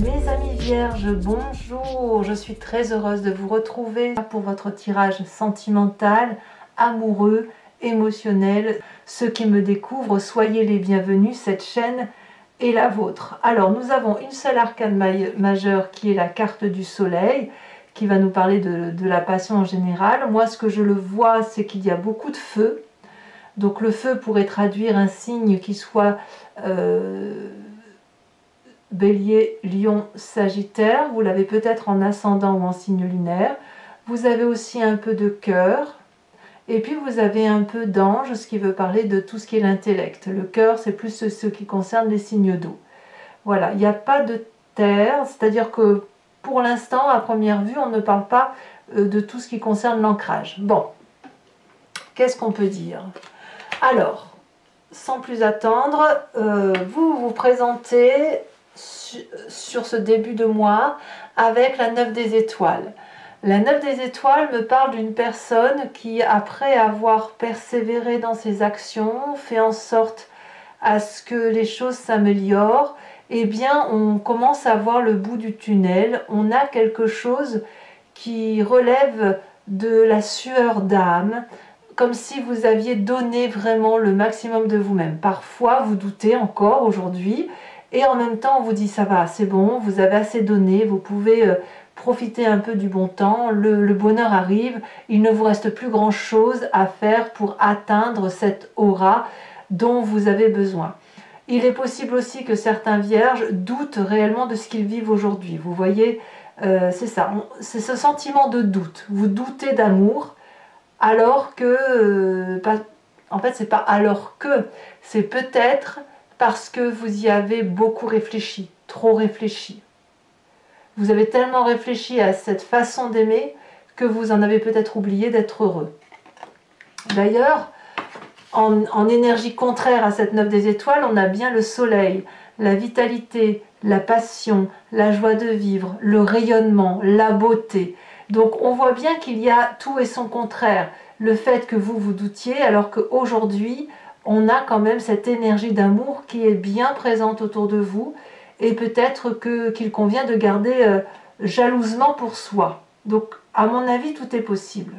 Mes amis vierges, bonjour, je suis très heureuse de vous retrouver pour votre tirage sentimental, amoureux, émotionnel. Ceux qui me découvrent, soyez les bienvenus, cette chaîne est la vôtre. Alors nous avons une seule arcane majeure qui est la carte du soleil, qui va nous parler de la passion en général. Moi ce que je le vois, c'est qu'il y a beaucoup de feu. Donc le feu pourrait traduire un signe qui soit Bélier, Lion, Sagittaire. Vous l'avez peut-être en ascendant ou en signe lunaire. Vous avez aussi un peu de cœur. Et puis vous avez un peu d'ange, ce qui veut parler de tout ce qui est l'intellect. Le cœur, c'est plus ce qui concerne les signes d'eau. Voilà, il n'y a pas de terre, c'est-à-dire que pour l'instant, à première vue, on ne parle pas de tout ce qui concerne l'ancrage. Bon, qu'est-ce qu'on peut dire? Alors, sans plus attendre, vous vous présentez sur ce début de mois avec la 9 des étoiles. La 9 des étoiles me parle d'une personne qui, après avoir persévéré dans ses actions, fait en sorte à ce que les choses s'améliorent, eh bien on commence à voir le bout du tunnel. On a quelque chose qui relève de la sueur d'âme, comme si vous aviez donné vraiment le maximum de vous-même. Parfois vous doutez encore aujourd'hui, et en même temps on vous dit ça va, c'est bon, vous avez assez donné, vous pouvez profiter un peu du bon temps, le bonheur arrive, il ne vous reste plus grand chose à faire pour atteindre cette aura dont vous avez besoin. Il est possible aussi que certains vierges doutent réellement de ce qu'ils vivent aujourd'hui. Vous voyez, c'est ça, c'est ce sentiment de doute. Vous doutez d'amour alors que, en fait c'est pas alors que, c'est peut-être parce que vous y avez beaucoup réfléchi, trop réfléchi. Vous avez tellement réfléchi à cette façon d'aimer que vous en avez peut-être oublié d'être heureux. D'ailleurs, en énergie contraire à cette 9 des étoiles, on a bien le soleil, la vitalité, la passion, la joie de vivre, le rayonnement, la beauté. Donc on voit bien qu'il y a tout et son contraire. Le fait que vous vous doutiez, alors qu'aujourd'hui, on a quand même cette énergie d'amour qui est bien présente autour de vous, et peut-être qu'il convient de garder jalousement pour soi. Donc à mon avis, tout est possible.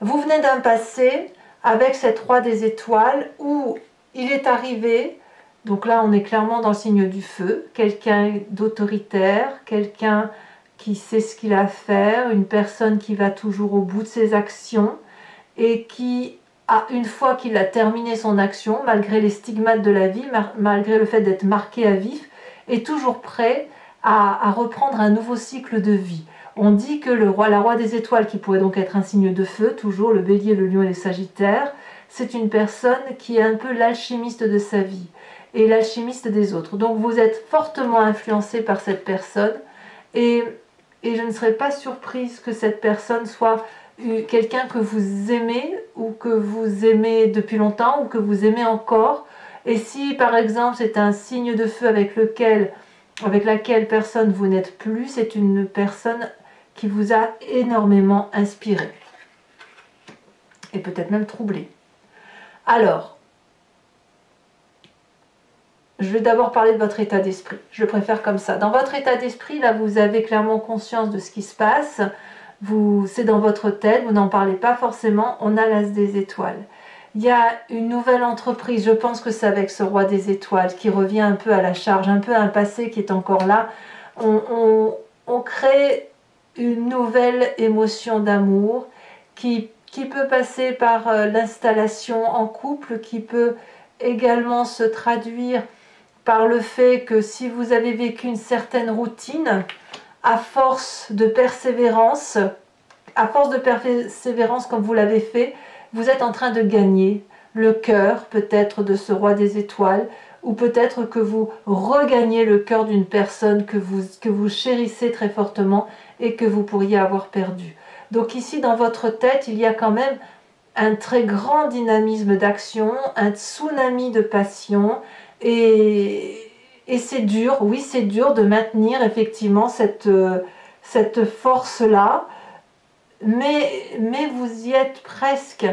Vous venez d'un passé avec cette roi des étoiles où il est arrivé, donc là on est clairement dans le signe du feu, quelqu'un d'autoritaire, quelqu'un qui sait ce qu'il a à faire, une personne qui va toujours au bout de ses actions et qui, une fois qu'il a terminé son action, malgré les stigmates de la vie, malgré le fait d'être marqué à vif, est toujours prêt à reprendre un nouveau cycle de vie. On dit que la roi des étoiles, qui pourrait donc être un signe de feu, toujours le bélier, le lion et le sagittaire, c'est une personne qui est un peu l'alchimiste de sa vie et l'alchimiste des autres. Donc vous êtes fortement influencé par cette personne et je ne serais pas surprise que cette personne soit quelqu'un que vous aimez ou que vous aimez depuis longtemps ou que vous aimez encore. Et si par exemple c'est un signe de feu avec laquelle personne vous n'êtes plus, c'est une personne qui vous a énormément inspiré et peut-être même troublé. Alors, je vais d'abord parler de votre état d'esprit. Je préfère comme ça. Dans votre état d'esprit, là, vous avez clairement conscience de ce qui se passe. C'est dans votre tête, vous n'en parlez pas forcément. On a l'as des étoiles. Il y a une nouvelle entreprise, je pense que c'est avec ce roi des étoiles qui revient un peu à la charge, un peu un passé qui est encore là. On crée une nouvelle émotion d'amour qui peut passer par l'installation en couple, qui peut également se traduire par le fait que si vous avez vécu une certaine routine, à force de persévérance comme vous l'avez fait, vous êtes en train de gagner le cœur peut-être de ce roi des étoiles, ou peut-être que vous regagnez le cœur d'une personne que vous chérissez très fortement et que vous pourriez avoir perdu. Donc ici dans votre tête, il y a quand même un très grand dynamisme d'action, un tsunami de passion, et c'est dur, oui c'est dur de maintenir effectivement cette force-là, mais vous y êtes presque.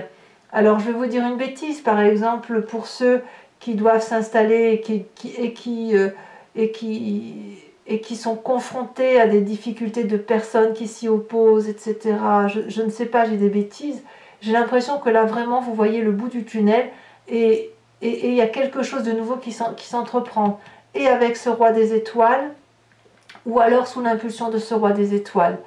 Alors je vais vous dire une bêtise, par exemple pour ceux qui doivent s'installer et qui sont confrontés à des difficultés de personnes qui s'y opposent, etc. Je ne sais pas, j'ai des bêtises. J'ai l'impression que là, vraiment, vous voyez le bout du tunnel et il y a quelque chose de nouveau qui s'entreprend. Et avec ce roi des étoiles, ou alors sous l'impulsion de ce roi des étoiles.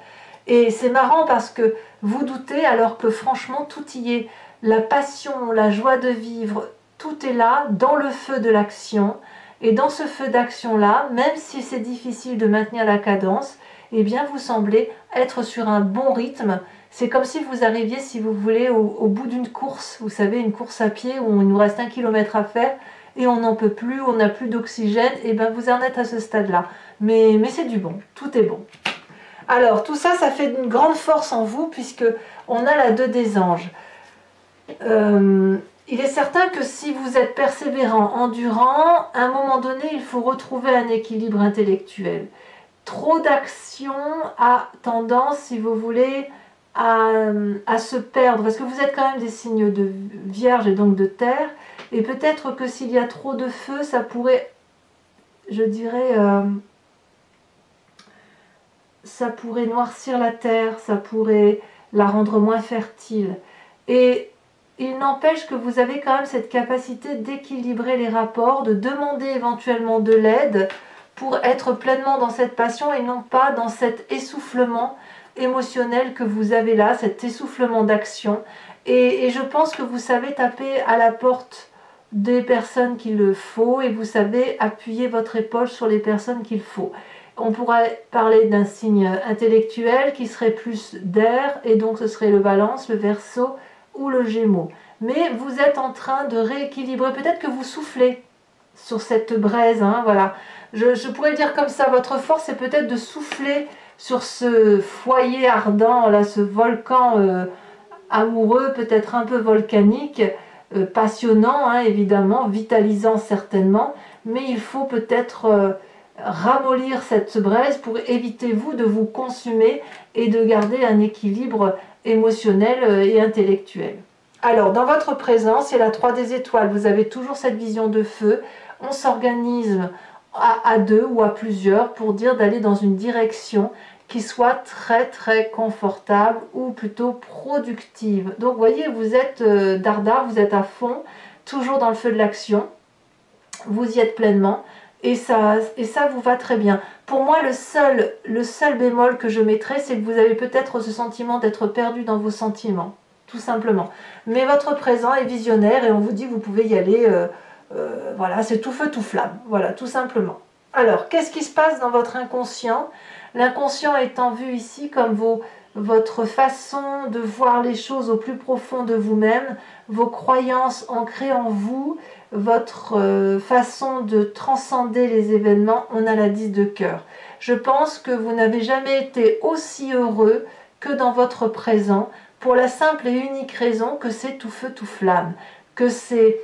Et c'est marrant parce que vous doutez alors que franchement, tout y est. La passion, la joie de vivre, tout est là, dans le feu de l'action. Et dans ce feu d'action-là, même si c'est difficile de maintenir la cadence, eh bien vous semblez être sur un bon rythme. C'est comme si vous arriviez, si vous voulez, au bout d'une course. Vous savez, une course à pied où il nous reste 1 kilomètre à faire et on n'en peut plus, on n'a plus d'oxygène. Et bien vous en êtes à ce stade-là. Mais c'est du bon, tout est bon. Alors, tout ça, ça fait une grande force en vous puisque on a la 2 des anges. Il est certain que si vous êtes persévérant, endurant, à un moment donné, il faut retrouver un équilibre intellectuel. Trop d'action a tendance, si vous voulez, à se perdre, parce que vous êtes quand même des signes de Vierge et donc de Terre, et peut-être que s'il y a trop de feu, ça pourrait, je dirais, ça pourrait noircir la terre, ça pourrait la rendre moins fertile. Et il n'empêche que vous avez quand même cette capacité d'équilibrer les rapports, de demander éventuellement de l'aide pour être pleinement dans cette passion et non pas dans cet essoufflement émotionnel que vous avez là, cet essoufflement d'action. Et je pense que vous savez taper à la porte des personnes qu'il le faut et vous savez appuyer votre épaule sur les personnes qu'il faut. On pourrait parler d'un signe intellectuel qui serait plus d'air, et donc ce serait le Balance, le Verseau ou le Gémeaux. Mais vous êtes en train de rééquilibrer, peut-être que vous soufflez sur cette braise, hein, voilà. Je pourrais dire comme ça, votre force c'est peut-être de souffler sur ce foyer ardent, là, ce volcan amoureux, peut-être un peu volcanique, passionnant, hein, évidemment, vitalisant certainement, mais il faut peut-être ramollir cette braise pour éviter vous de vous consumer et de garder un équilibre émotionnel et intellectuel. Alors, dans votre présent, c'est la 3 des étoiles, vous avez toujours cette vision de feu, on s'organise à 2 ou à plusieurs pour dire d'aller dans une direction qui soit très très confortable ou plutôt productive. Donc vous voyez, vous êtes dardard, vous êtes à fond, toujours dans le feu de l'action, vous y êtes pleinement et ça vous va très bien. Pour moi, le seul bémol que je mettrais, c'est que vous avez peut-être ce sentiment d'être perdu dans vos sentiments, tout simplement. Mais votre présent est visionnaire et on vous dit que vous pouvez y aller, voilà, c'est tout feu tout flamme, voilà, tout simplement. Alors, qu'est-ce qui se passe dans votre inconscient? L'inconscient étant vu ici comme votre façon de voir les choses au plus profond de vous-même, vos croyances ancrées en vous, votre façon de transcender les événements. On a la 10 de cœur. Je pense que vous n'avez jamais été aussi heureux que dans votre présent, pour la simple et unique raison que c'est tout feu tout flamme, que c'est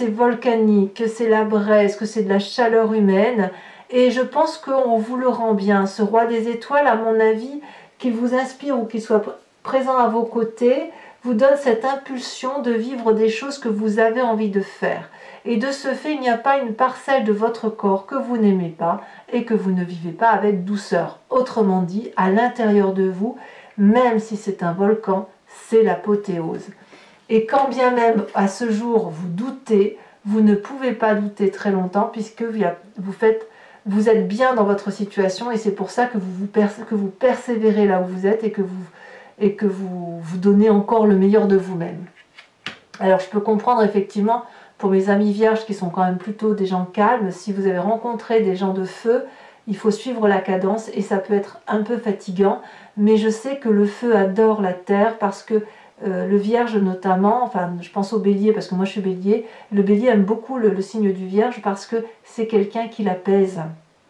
volcanique, que c'est la braise, que c'est de la chaleur humaine. Et je pense qu'on vous le rend bien. Ce roi des étoiles, à mon avis, qu'il vous inspire ou qu'il soit présent à vos côtés, vous donne cette impulsion de vivre des choses que vous avez envie de faire. Et de ce fait, il n'y a pas une parcelle de votre corps que vous n'aimez pas et que vous ne vivez pas avec douceur. Autrement dit, à l'intérieur de vous, même si c'est un volcan, c'est l'apothéose. Et quand bien même à ce jour vous doutez, vous ne pouvez pas douter très longtemps puisque vous êtes bien dans votre situation et c'est pour ça que vous persévérez là où vous êtes et que vous donnez encore le meilleur de vous-même. Alors je peux comprendre effectivement pour mes amis vierges qui sont quand même plutôt des gens calmes, si vous avez rencontré des gens de feu, il faut suivre la cadence et ça peut être un peu fatigant, mais je sais que le feu adore la terre parce que le Vierge notamment, enfin je pense au Bélier parce que moi je suis Bélier, le Bélier aime beaucoup le signe du Vierge parce que c'est quelqu'un qui l'apaise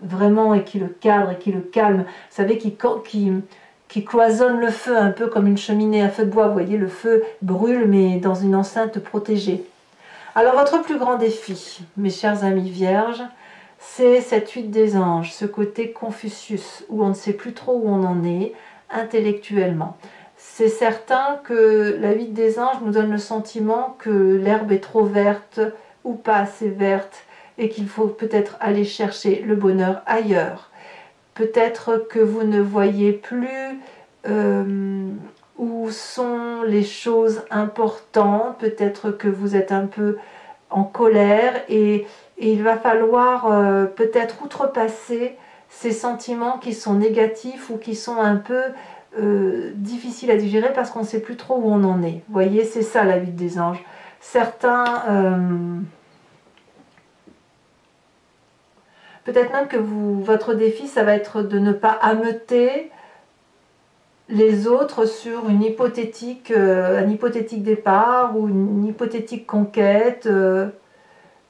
vraiment et qui le cadre et qui le calme, vous savez, qui cloisonne le feu un peu comme une cheminée à feu de bois, vous voyez, le feu brûle mais dans une enceinte protégée. Alors votre plus grand défi, mes chers amis Vierges, c'est cette 8 des anges, ce côté Confucius où on ne sait plus trop où on en est intellectuellement. C'est certain que la 8 des anges nous donne le sentiment que l'herbe est trop verte ou pas assez verte et qu'il faut peut-être aller chercher le bonheur ailleurs. Peut-être que vous ne voyez plus où sont les choses importantes, peut-être que vous êtes un peu en colère et il va falloir peut-être outrepasser ces sentiments qui sont négatifs ou qui sont un peu difficiles à digérer parce qu'on ne sait plus trop où on en est. Vous voyez, c'est ça la vie des anges. Certains... peut-être même que votre défi, ça va être de ne pas ameuter les autres sur une hypothétique, un hypothétique départ ou une hypothétique conquête.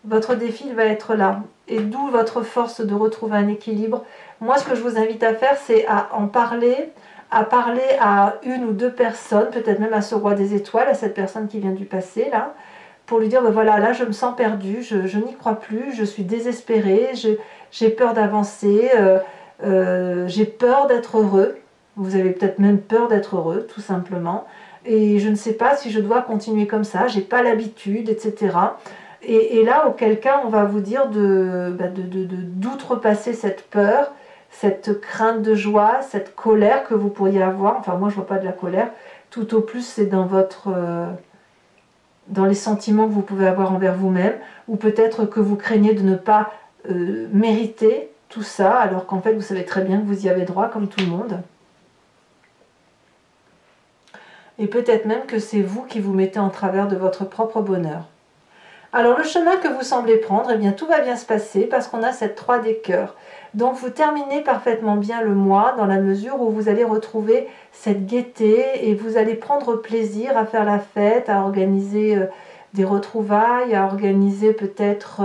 Votre défi il va être là. Et d'où votre force de retrouver un équilibre. Moi, ce que je vous invite à faire, c'est à en parler, à parler à une ou deux personnes, peut-être même à ce roi des étoiles, à cette personne qui vient du passé, là, pour lui dire, ben voilà, là, je me sens perdue, je n'y crois plus, je suis désespérée, j'ai peur d'avancer, j'ai peur d'être heureux. Vous avez peut-être même peur d'être heureux, tout simplement. Et je ne sais pas si je dois continuer comme ça, j'ai pas l'habitude, etc. Et là, auquel cas, on va vous dire d'outrepasser cette peur, cette crainte de joie, cette colère que vous pourriez avoir. Enfin, moi, je ne vois pas de la colère. Tout au plus, c'est dans dans les sentiments que vous pouvez avoir envers vous-même, ou peut-être que vous craignez de ne pas mériter tout ça, alors qu'en fait, vous savez très bien que vous y avez droit, comme tout le monde. Et peut-être même que c'est vous qui vous mettez en travers de votre propre bonheur. Alors le chemin que vous semblez prendre, eh bien tout va bien se passer parce qu'on a cette 3 des cœurs. Donc vous terminez parfaitement bien le mois dans la mesure où vous allez retrouver cette gaieté et vous allez prendre plaisir à faire la fête, à organiser des retrouvailles, à organiser peut-être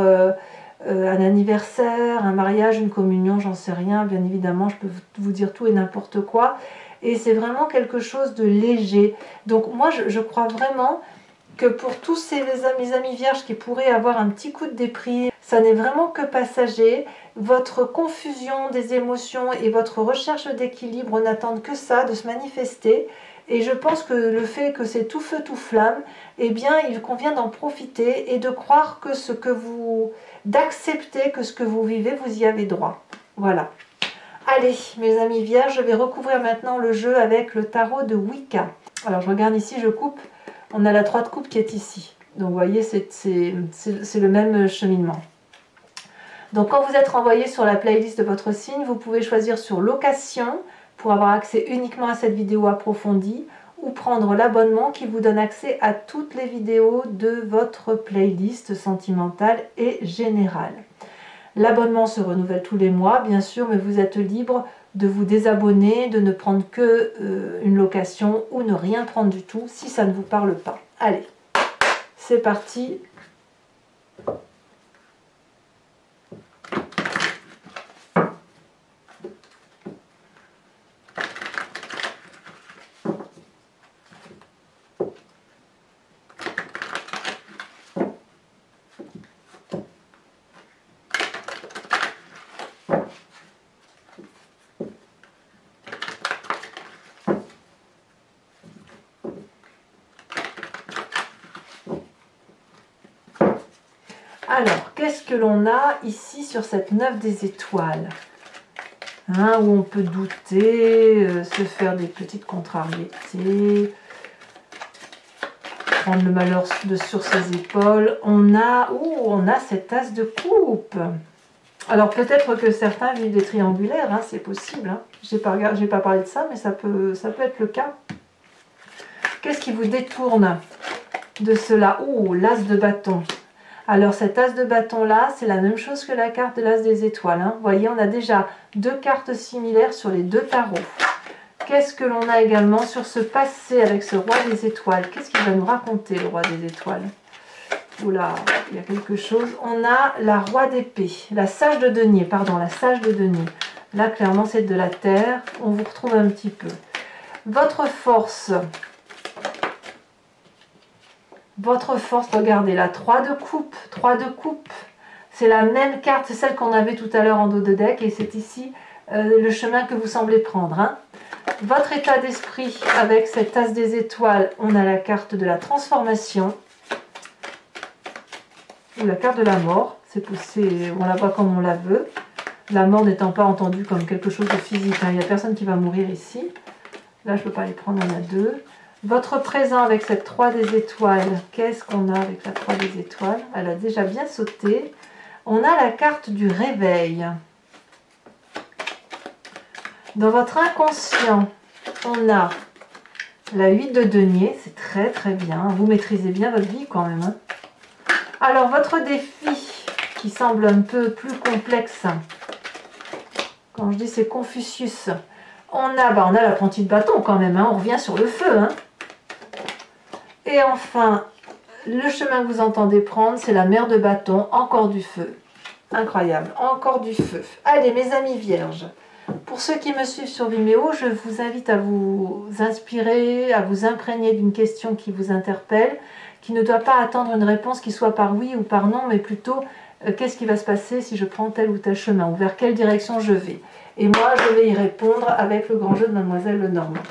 un anniversaire, un mariage, une communion, j'en sais rien, bien évidemment je peux vous dire tout et n'importe quoi. Et c'est vraiment quelque chose de léger. Donc moi je crois vraiment que pour tous mes amis vierges qui pourraient avoir un petit coup de déprime, ça n'est vraiment que passager. Votre confusion des émotions et votre recherche d'équilibre n'attendent que ça, de se manifester. Et je pense que le fait que c'est tout feu, tout flamme, eh bien, il convient d'en profiter et de croire que d'accepter que ce que vous vivez, vous y avez droit. Voilà. Allez, mes amis vierges, je vais recouvrir maintenant le jeu avec le tarot de Wicca. Alors, je regarde ici, je coupe. On a la 3 de coupe qui est ici. Donc, vous voyez, c'est le même cheminement. Donc, quand vous êtes renvoyé sur la playlist de votre signe, vous pouvez choisir sur location pour avoir accès uniquement à cette vidéo approfondie ou prendre l'abonnement qui vous donne accès à toutes les vidéos de votre playlist sentimentale et générale. L'abonnement se renouvelle tous les mois, bien sûr, mais vous êtes libre de vous désabonner, de ne prendre que une location ou ne rien prendre du tout si ça ne vous parle pas. Allez, c'est parti. Alors, qu'est-ce que l'on a ici sur cette 9 des étoiles, hein, où on peut douter, se faire des petites contrariétés, prendre le malheur sur ses épaules. On a cet as de coupe. Alors peut-être que certains vivent des triangulaires, hein, c'est possible. Hein. J'ai pas parlé de ça, mais ça peut être le cas. Qu'est-ce qui vous détourne de cela? L'as de bâton. Alors cet as de bâton là, c'est la même chose que la carte de l'as des étoiles. Hein. Vous voyez, on a déjà deux cartes similaires sur les deux tarots. Qu'est-ce que l'on a également sur ce passé avec ce roi des étoiles? Qu'est-ce qu'il va nous raconter, le roi des étoiles? Oula, il y a quelque chose. On a la roi d'épée, la sage de denier, pardon, la sage de denier. Là, clairement, c'est de la terre. On vous retrouve un petit peu. Votre force... Votre force, regardez la 3 de coupe, 3 de coupe, c'est la même carte, c'est celle qu'on avait tout à l'heure en dos de deck et c'est ici le chemin que vous semblez prendre. Hein. Votre état d'esprit avec cette as des étoiles, on a la carte de la transformation. ou la carte de la mort. On la voit comme on la veut. La mort n'étant pas entendue comme quelque chose de physique. Il n'y a personne qui va mourir ici. Là, je ne peux pas les prendre, on en a deux. Votre présent avec cette 3 des étoiles. Qu'est-ce qu'on a avec la 3 des étoiles? Elle a déjà bien sauté. On a la carte du réveil. Dans votre inconscient, on a la 8 de denier. C'est très très bien. Vous maîtrisez bien votre vie quand même. Hein. Alors, votre défi qui semble un peu plus complexe. Quand je dis c'est Confucius. On a l'apprenti de bâton quand même. Hein. On revient sur le feu. Hein. Et enfin, le chemin que vous entendez prendre, c'est la mer de bâton. Encore du feu. Incroyable. Encore du feu. Allez, mes amis vierges. Pour ceux qui me suivent sur Vimeo, je vous invite à vous inspirer, à vous imprégner d'une question qui vous interpelle, qui ne doit pas attendre une réponse qui soit par oui ou par non, mais plutôt qu'est-ce qui va se passer si je prends tel ou tel chemin, ou vers quelle direction je vais. Et moi, je vais y répondre avec le grand jeu de Mademoiselle Lenormand.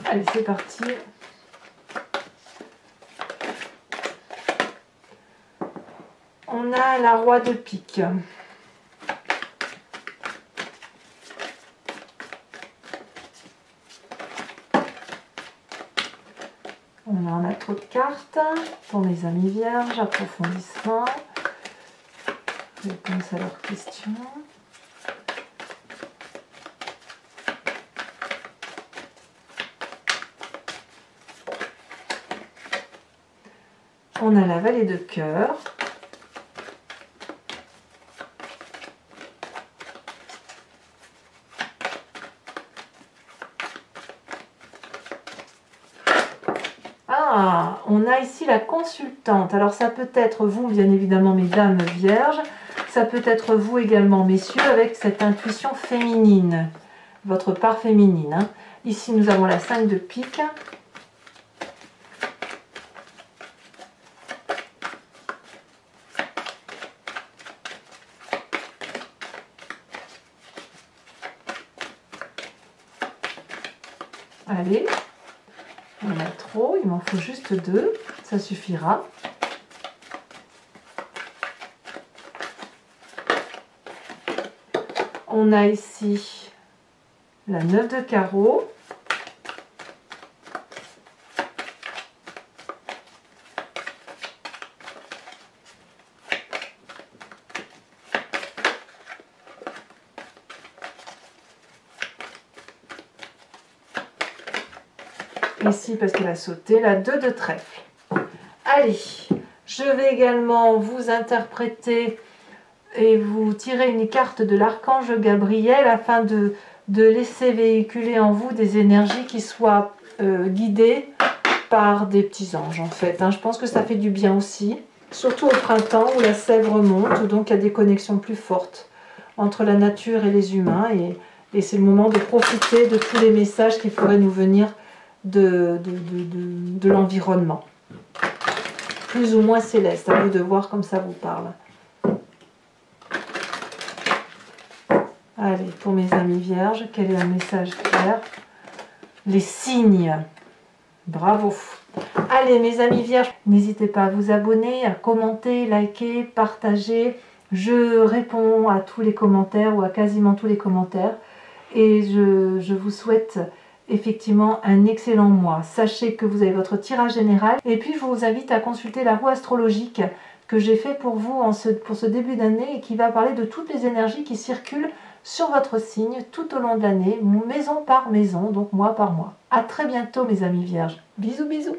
Allez, c'est parti. On a la roi de pique. On en a trop de cartes. Pour mes amis vierges, approfondissement. Réponse à leurs questions. On a la vallée de cœur. Ah, on a ici la consultante. Alors ça peut être vous, bien évidemment, mesdames vierges. Ça peut être vous également, messieurs, avec cette intuition féminine. Votre part féminine. Hein. Ici, nous avons la 5 de pique. Allez, on a trop, il m'en faut juste 2, ça suffira. On a ici la 9 de carreau. Ici parce qu'elle a sauté, la 2 de trèfle. Allez, je vais également vous interpréter et vous tirer une carte de l'archange Gabriel afin de laisser véhiculer en vous des énergies qui soient guidées par des petits anges en fait. Hein. Je pense que ça fait du bien aussi, surtout au printemps où la sève remonte, donc il y a des connexions plus fortes entre la nature et les humains et c'est le moment de profiter de tous les messages qui pourraient nous venir de l'environnement. Plus ou moins céleste, à vous de voir comme ça vous parle. Allez, pour mes amis vierges, quel est un message clair? Les signes. Bravo. Allez, mes amis vierges, n'hésitez pas à vous abonner, à commenter, liker, partager. Je réponds à tous les commentaires ou à quasiment tous les commentaires. Et je vous souhaite effectivement un excellent mois. Sachez que vous avez votre tirage général. Et puis, je vous invite à consulter la roue astrologique que j'ai fait pour vous pour ce début d'année et qui va parler de toutes les énergies qui circulent sur votre signe tout au long de l'année, maison par maison, donc mois par mois. À très bientôt mes amis vierges. Bisous bisous.